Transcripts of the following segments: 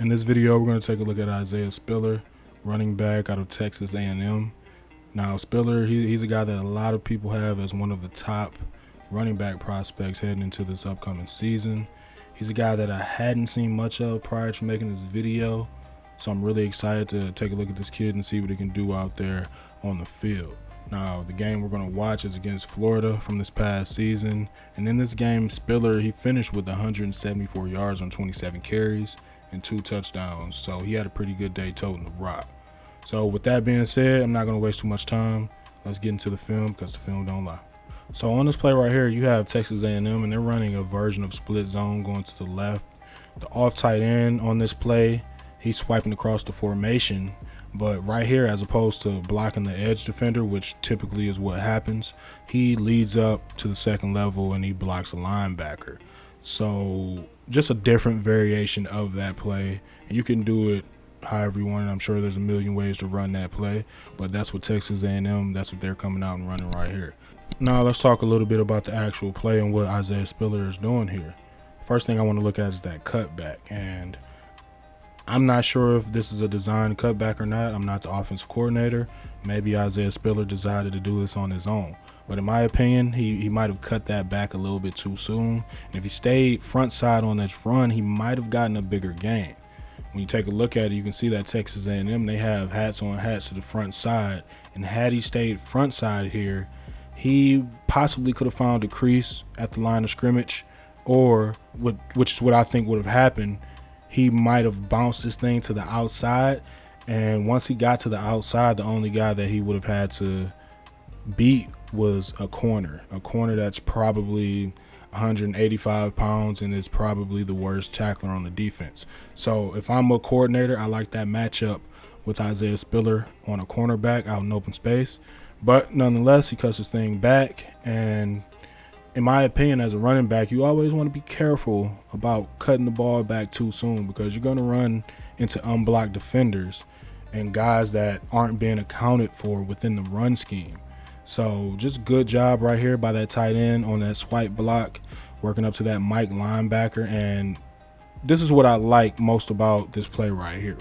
In this video, we're going to take a look at Isaiah Spiller, running back out of Texas A&M. Now, Spiller, he's a guy that a lot of people have as one of the top running back prospects heading into this upcoming season. He's a guy that I hadn't seen much of prior to making this video, so I'm really excited to take a look at this kid and see what he can do out there on the field. Now, the game we're going to watch is against Florida from this past season, and in this game, Spiller, he finished with 174 yards on 27 carries and 2 touchdowns, so he had a pretty good day toting the rock. So with that being said, I'm not going to waste too much time. Let's get into the film because the film don't lie. So on this play right here, you have Texas A&M, and they're running a version of split zone going to the left. The off tight end on this play, he's swiping across the formation, but right here, as opposed to blocking the edge defender, which typically is what happens, he leads up to the second level and he blocks a linebacker. So just a different variation of that play, and you can do it however you want, and I'm sure there's a million ways to run that play, but that's what Texas A&M, that's what they're coming out and running right here. Now let's talk a little bit about the actual play and what Isaiah Spiller is doing here. First thing I want to look at is that cutback, and I'm not sure if this is a designed cutback or not. I'm not the offensive coordinator. Maybe Isaiah Spiller decided to do this on his own. But in my opinion, he might have cut that back a little bit too soon. And if he stayed front side on this run, he might have gotten a bigger gain. When you take a look at it, you can see that Texas A&M, they have hats on hats to the front side. And had he stayed front side here, he possibly could have found a crease at the line of scrimmage, or which is what I think would have happened. He might have bounced this thing to the outside, and once he got to the outside, the only guy that he would have had to beat was a corner that's probably 185 pounds and is probably the worst tackler on the defense. So if I'm a coordinator, I like that matchup with Isaiah Spiller on a cornerback out in open space. But nonetheless, he cuts his thing back, and in my opinion, as a running back, you always want to be careful about cutting the ball back too soon, because you're going to run into unblocked defenders and guys that aren't being accounted for within the run scheme. So just good job right here by that tight end on that swipe block, working up to that Mike linebacker. And this is what I like most about this play right here.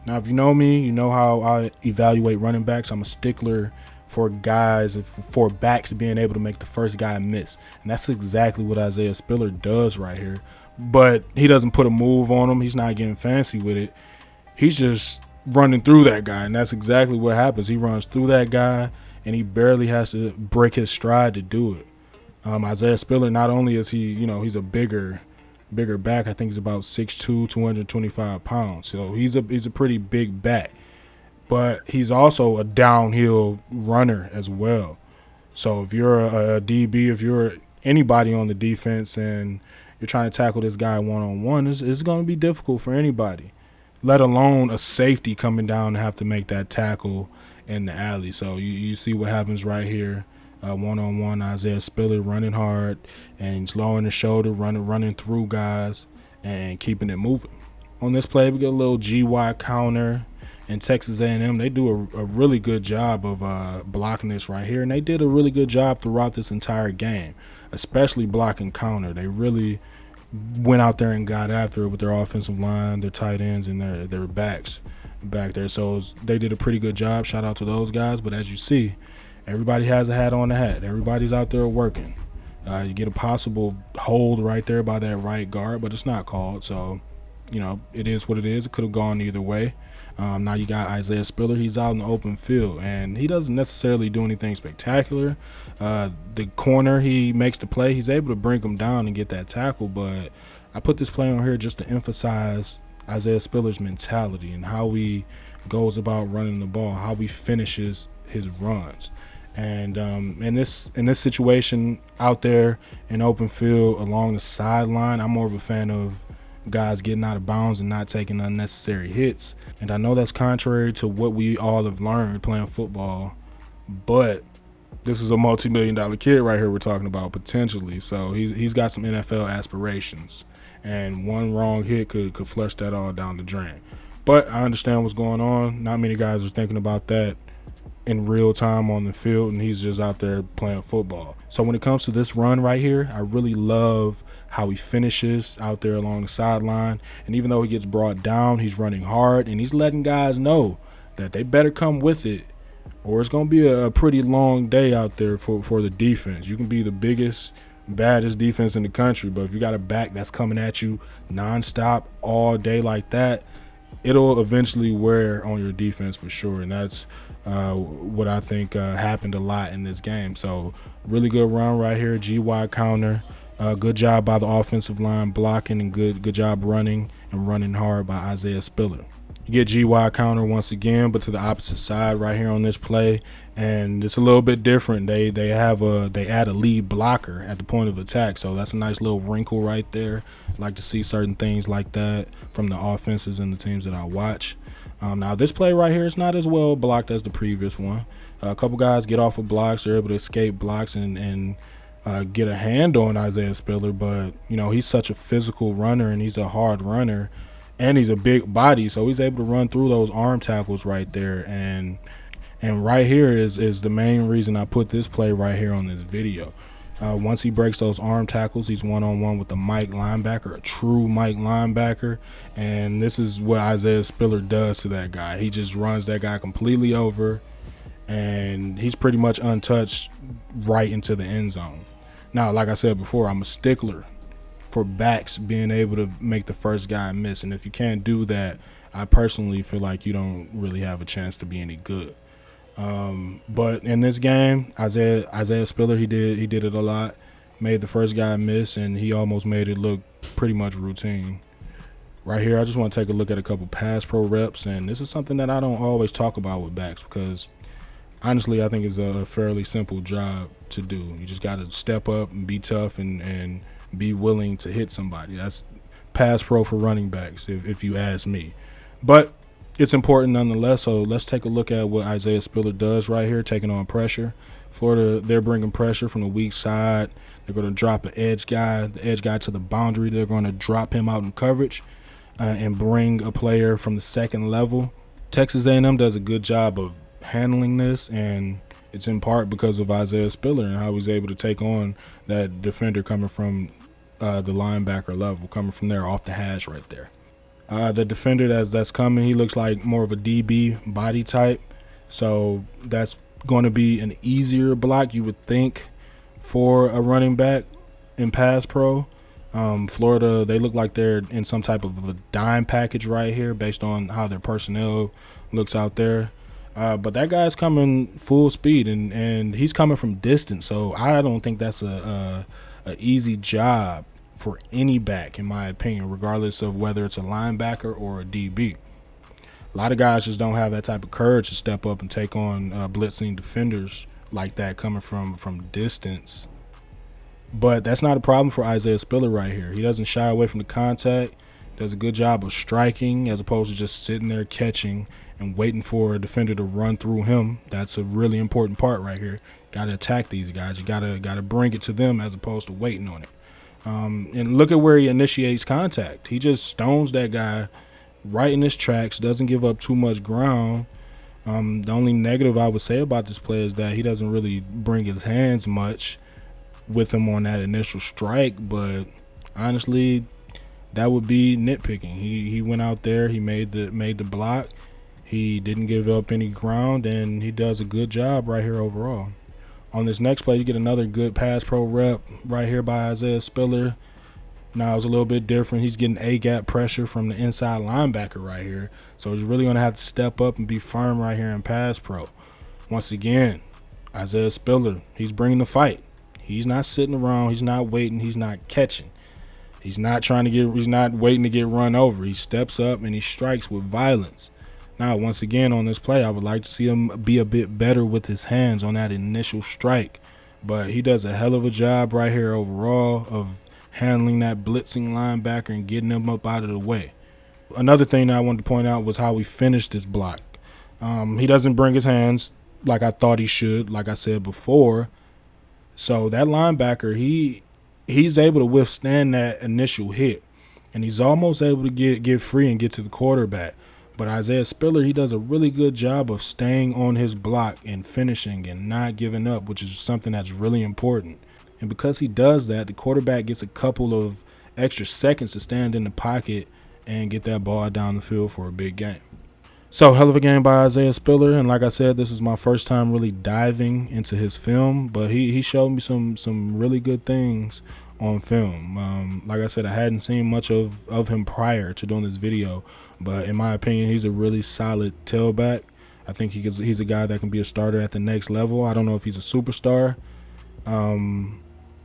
Now, if you know me, you know how I evaluate running backs. I'm a stickler for guys, for backs being able to make the first guy miss. And that's exactly what Isaiah Spiller does right here. But he doesn't put a move on him. He's not getting fancy with it. He's just running through that guy. And that's exactly what happens. He runs through that guy, and he barely has to break his stride to do it. Isaiah Spiller, not only is he, he's a bigger back. I think he's about 6'2", 225 pounds. So he's a pretty big back. But he's also a downhill runner as well. So if you're a DB, if you're anybody on the defense and you're trying to tackle this guy one-on-one, it's going to be difficult for anybody, let alone a safety coming down and have to make that tackle in the alley. So you see what happens right here. One-on-one, Isaiah Spiller running hard and he's lowering the shoulder, running through guys and keeping it moving. On this play, we get a little GY counter. And Texas A&M, they do a really good job of blocking this right here. And they did a really good job throughout this entire game, especially blocking counter. They really went out there and got after it with their offensive line, their tight ends, and their backs back there. So they did a pretty good job. Shout out to those guys. But as you see, everybody has a hat on the hat. Everybody's out there working. You get a possible hold right there by that right guard, but it's not called. So, it is what it is. It could have gone either way. Now you got Isaiah Spiller. He's out in the open field, and he doesn't necessarily do anything spectacular. The corner, he makes the play. He's able to bring him down and get that tackle, but I put this play on here just to emphasize Isaiah Spiller's mentality and how he goes about running the ball, how he finishes his runs. And in this situation out there in open field along the sideline, I'm more of a fan of guys getting out of bounds and not taking unnecessary hits. And I know that's contrary to what we all have learned playing football, but this is a multi-million-dollar kid right here we're talking about potentially. So he's got some NFL aspirations, and one wrong hit could flush that all down the drain. But I understand what's going on. Not many guys are thinking about that in real time on the field, and he's just out there playing football. So when it comes to this run right here, I really love how he finishes out there along the sideline. And even though he gets brought down, he's running hard, and he's letting guys know that they better come with it, or it's going to be a pretty long day out there for the defense. You can be the biggest, baddest defense in the country, but if you got a back that's coming at you nonstop all day like that, it'll eventually wear on your defense for sure. And that's what I think happened a lot in this game. So really good run right here, GY counter. Good job by the offensive line blocking, and good job running and running hard by Isaiah Spiller. You get GY counter once again, but to the opposite side right here on this play, and it's a little bit different. They add a lead blocker at the point of attack, so that's a nice little wrinkle right there. I like to see certain things like that from the offenses and the teams that I watch. Now this play right here is not as well blocked as the previous one. A couple guys get off of blocks, they're able to escape blocks and get a hand on Isaiah Spiller, but he's such a physical runner, and he's a hard runner, and he's a big body, so he's able to run through those arm tackles right there. And right here is the main reason I put this play right here on this video. Once he breaks those arm tackles, he's one-on-one with a Mike linebacker, a true Mike linebacker, and this is what Isaiah Spiller does to that guy. He just runs that guy completely over, and he's pretty much untouched right into the end zone. Now, like I said before, I'm a stickler for backs being able to make the first guy miss, and if you can't do that, I personally feel like you don't really have a chance to be any good. But in this game, Isaiah Spiller, he did it a lot, made the first guy miss, and he almost made it look pretty much routine. Right here, I just want to take a look at a couple pass pro reps, and this is something that I don't always talk about with backs, because honestly, I think it's a fairly simple job to do. You just got to step up and be tough and be willing to hit somebody. That's pass pro for running backs, if you ask me. But it's important nonetheless, so let's take a look at what Isaiah Spiller does right here, taking on pressure. Florida, they're bringing pressure from the weak side. They're going to drop the edge guy to the boundary. They're going to drop him out in coverage and bring a player from the second level. Texas A&M does a good job of handling this, and it's in part because of Isaiah Spiller and how he's able to take on that defender coming from the linebacker level, coming from there off the hash right there. The defender that's coming, he looks like more of a DB body type, so that's going to be an easier block, you would think, for a running back in pass pro. Florida, they look like they're in some type of a dime package right here based on how their personnel looks out there. But that guy's coming full speed, and he's coming from distance, so I don't think that's a easy job for any back, in my opinion, regardless of whether it's a linebacker or a DB. A lot of guys just don't have that type of courage to step up and take on blitzing defenders like that coming from distance. But that's not a problem for Isaiah Spiller right here. He doesn't shy away from the contact, does a good job of striking as opposed to just sitting there catching and waiting for a defender to run through him. That's a really important part right here. Got to attack these guys. You got to bring it to them as opposed to waiting on it. And look at where he initiates contact. He just stones that guy right in his tracks, doesn't give up too much ground. The only negative I would say about this play is that he doesn't really bring his hands much with him on that initial strike, but honestly, that would be nitpicking. He went out there, he made the block, he didn't give up any ground, and he does a good job right here overall. On this next play, you get another good pass pro rep right here by Isaiah Spiller. Now it's a little bit different. He's getting A-gap pressure from the inside linebacker right here. So he's really going to have to step up and be firm right here in pass pro. Once again, Isaiah Spiller, he's bringing the fight. He's not sitting around. He's not waiting. He's not catching. He's not waiting to get run over. He steps up and he strikes with violence. Now, once again, on this play, I would like to see him be a bit better with his hands on that initial strike. But he does a hell of a job right here overall of handling that blitzing linebacker and getting him up out of the way. Another thing that I wanted to point out was how he finished this block. He doesn't bring his hands like I thought he should, like I said before. So that linebacker, he's able to withstand that initial hit, and he's almost able to get free and get to the quarterback. But Isaiah Spiller, he does a really good job of staying on his block and finishing and not giving up, which is something that's really important. And because he does that, the quarterback gets a couple of extra seconds to stand in the pocket and get that ball down the field for a big game. So, hell of a game by Isaiah Spiller, and like I said, this is my first time really diving into his film, but he showed me some really good things on film. Like I said, I hadn't seen much of him prior to doing this video, but in my opinion, he's a really solid tailback. I think he's a guy that can be a starter at the next level. I don't know if he's a superstar. I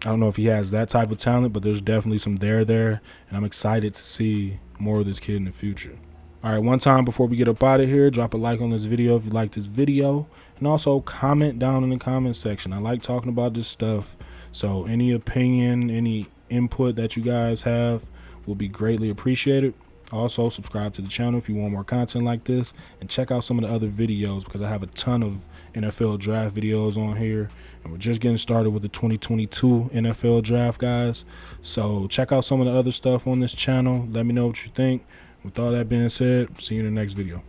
don't know if he has that type of talent, but there's definitely some there, and I'm excited to see more of this kid in the future. All right, one time before we get up out of here, drop a like on this video if you like this video, and also comment down in the comment section. I like talking about this stuff, so any opinion, any input that you guys have will be greatly appreciated. Also, subscribe to the channel if you want more content like this, and check out some of the other videos because I have a ton of NFL draft videos on here, and we're just getting started with the 2022 NFL draft, guys. So check out some of the other stuff on this channel. Let me know what you think. With all that being said, see you in the next video.